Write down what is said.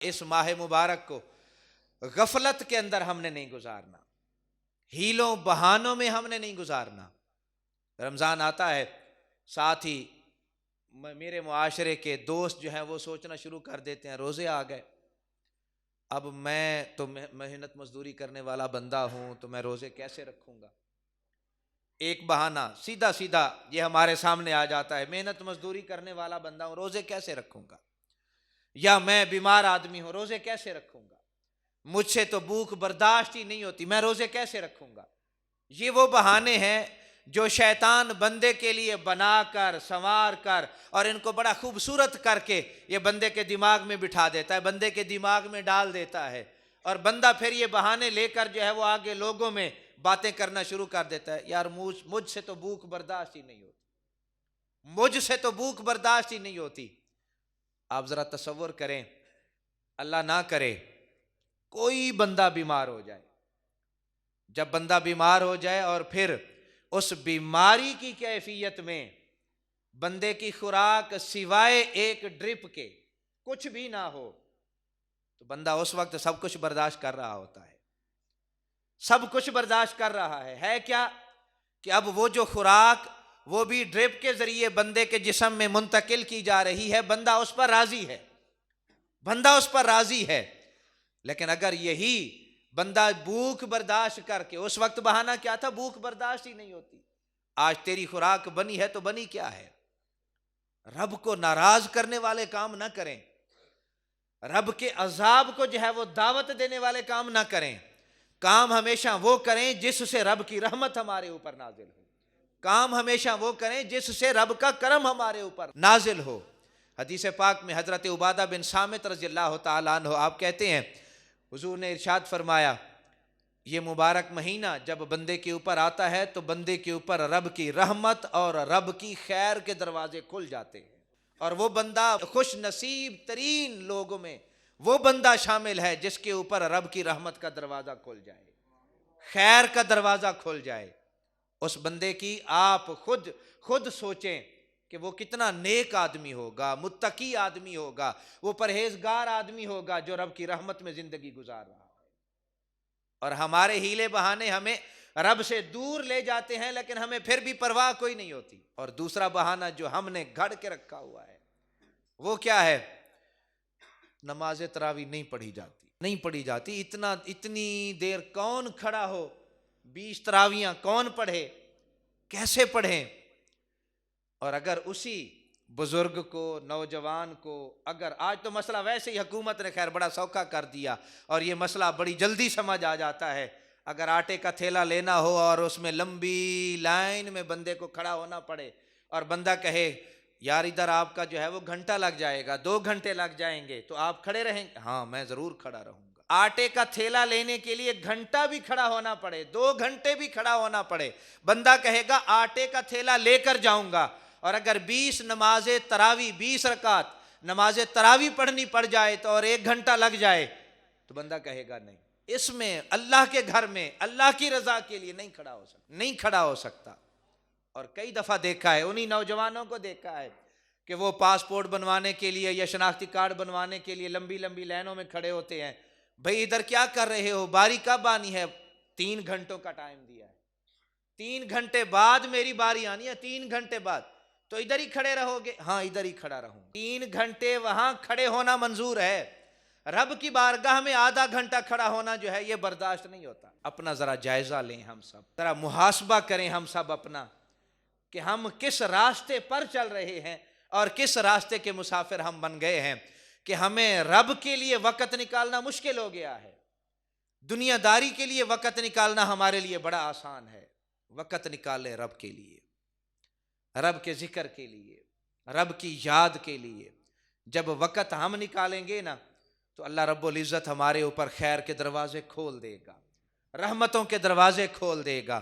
इस माह मुबारक को गफलत के अंदर हमने नहीं गुजारना, हीलों बहानों में हमने नहीं गुजारना। रमज़ान आता है, साथ ही मेरे मुआशरे के दोस्त जो हैं वो सोचना शुरू कर देते हैं रोज़े आ गए, अब मैं तो मेहनत मजदूरी करने वाला बंदा हूँ, तो मैं रोज़े कैसे रखूँगा। एक बहाना सीधा सीधा ये हमारे सामने आ जाता है, मेहनत मजदूरी करने वाला बंदा हूँ, रोज़े कैसे रखूँगा, या मैं बीमार आदमी हूँ, रोज़े कैसे रखूँगा, मुझसे तो भूख बर्दाश्त ही नहीं होती, मैं रोज़े कैसे रखूँगा। ये वो बहाने हैं जो शैतान बंदे के लिए बनाकर संवार कर और इनको बड़ा खूबसूरत करके ये बंदे के दिमाग में बिठा देता है, बंदे के दिमाग में डाल देता है, और बंदा फिर ये बहाने लेकर जो है वो आगे लोगों में बातें करना शुरू कर देता है, यार मुझसे तो भूख बर्दाश्त ही नहीं होती, मुझसे तो भूख बर्दाश्त ही नहीं होती। आप जरा तसव्वुर करें, अल्लाह ना करे कोई बंदा बीमार हो जाए, जब बंदा बीमार हो जाए और फिर उस बीमारी की कैफियत में बंदे की खुराक सिवाय एक ड्रिप के कुछ भी ना हो, तो बंदा उस वक्त सब कुछ बर्दाश्त कर रहा होता है, सब कुछ बर्दाश्त कर रहा है क्या कि अब वो जो खुराक वो भी ड्रिप के जरिए बंदे के जिस्म में मुंतकिल की जा रही है, बंदा उस पर राजी है, बंदा उस पर राजी है। लेकिन अगर यही बंदा भूख बर्दाश्त करके, उस वक्त बहाना क्या था, भूख बर्दाश्त ही नहीं होती, आज तेरी खुराक बनी है तो बनी क्या है, रब को नाराज करने वाले काम ना करें, रब के अजाब को जो है वो दावत देने वाले काम ना करें, काम हमेशा वो करें जिससे रब की रहमत हमारे ऊपर नाजिल हो, काम हमेशा वो करें जिससे रब का करम हमारे ऊपर नाजिल हो। हदीस पाक में हजरत उबादा बिन सामित रज़ियल्लाहु ताला अन्हु आप कहते हैं, हुजूर ने इरशाद फरमाया, ये मुबारक महीना जब बंदे के ऊपर आता है तो बंदे के ऊपर रब की रहमत और रब की खैर के दरवाजे खुल जाते हैं, और वो बंदा खुश नसीब तरीन लोगों में वो बंदा शामिल है जिसके ऊपर रब की रहमत का दरवाजा खुल जाए, खैर का दरवाजा खुल जाए। उस बंदे की आप खुद सोचें कि वो कितना नेक आदमी होगा, मुत्तकी आदमी होगा, वो परहेजगार आदमी होगा जो रब की रहमत में जिंदगी गुजार रहा है। और हमारे हीले बहाने हमें रब से दूर ले जाते हैं, लेकिन हमें फिर भी परवाह कोई नहीं होती। और दूसरा बहाना जो हमने घड़ के रखा हुआ है वो क्या है, नमाज तरावी नहीं पढ़ी जाती, इतनी देर कौन खड़ा हो, 20 तरावियां कौन पढ़े, कैसे पढ़ें। और अगर उसी बुजुर्ग को, नौजवान को, अगर आज तो मसला वैसे ही हुकूमत ने खैर बड़ा सौखा कर दिया और ये मसला बड़ी जल्दी समझ आ जाता है, अगर आटे का थैला लेना हो और उसमें लंबी लाइन में बंदे को खड़ा होना पड़े और बंदा कहे यार इधर आपका जो है वो घंटा लग जाएगा, 2 घंटे लग जाएंगे, तो आप खड़े रहेंगे, हाँ मैं जरूर खड़ा रहूंगा। आटे का थैला लेने के लिए घंटा भी खड़ा होना पड़े, 2 घंटे भी खड़ा होना पड़े, बंदा कहेगा आटे का थैला लेकर जाऊंगा। और अगर 20 नमाजे तरावी, 20 रकात नमाजे तरावी पढ़नी पड़ जाए तो और 1 घंटा लग जाए, तो बंदा कहेगा नहीं, इसमें अल्लाह के घर में अल्लाह की रजा के लिए नहीं खड़ा हो सकता। और कई दफा देखा है, उन्हीं नौजवानों को देखा है कि वो पासपोर्ट बनवाने के लिए या शनाख्ती कार्ड बनवाने के लिए लंबी लंबी लाइनों में खड़े होते हैं। भाई इधर क्या कर रहे हो, बारी कब आनी है, 3 घंटों का टाइम दिया है, 3 घंटे बाद मेरी बारी आनी है, 3 घंटे बाद, तो इधर ही खड़े रहोगे, हाँ इधर ही खड़ा रहूंगा। 3 घंटे वहां खड़े होना मंजूर है, रब की बारगाह में आधा घंटा खड़ा होना जो है ये बर्दाश्त नहीं होता। अपना जरा जायजा लें, हम सब जरा मुहासबा करें, हम सब अपना, कि हम किस रास्ते पर चल रहे हैं और किस रास्ते के मुसाफिर हम बन गए हैं कि हमें रब के लिए वक़्त निकालना मुश्किल हो गया है, दुनियादारी के लिए वक़्त निकालना हमारे लिए बड़ा आसान है। वक़्त निकालें रब के लिए, रब के जिक्र के लिए, रब की याद के लिए। जब वक़्त हम निकालेंगे ना तो अल्लाह रब्बुल इज़्ज़त हमारे ऊपर खैर के दरवाजे खोल देगा, रहमतों के दरवाजे खोल देगा।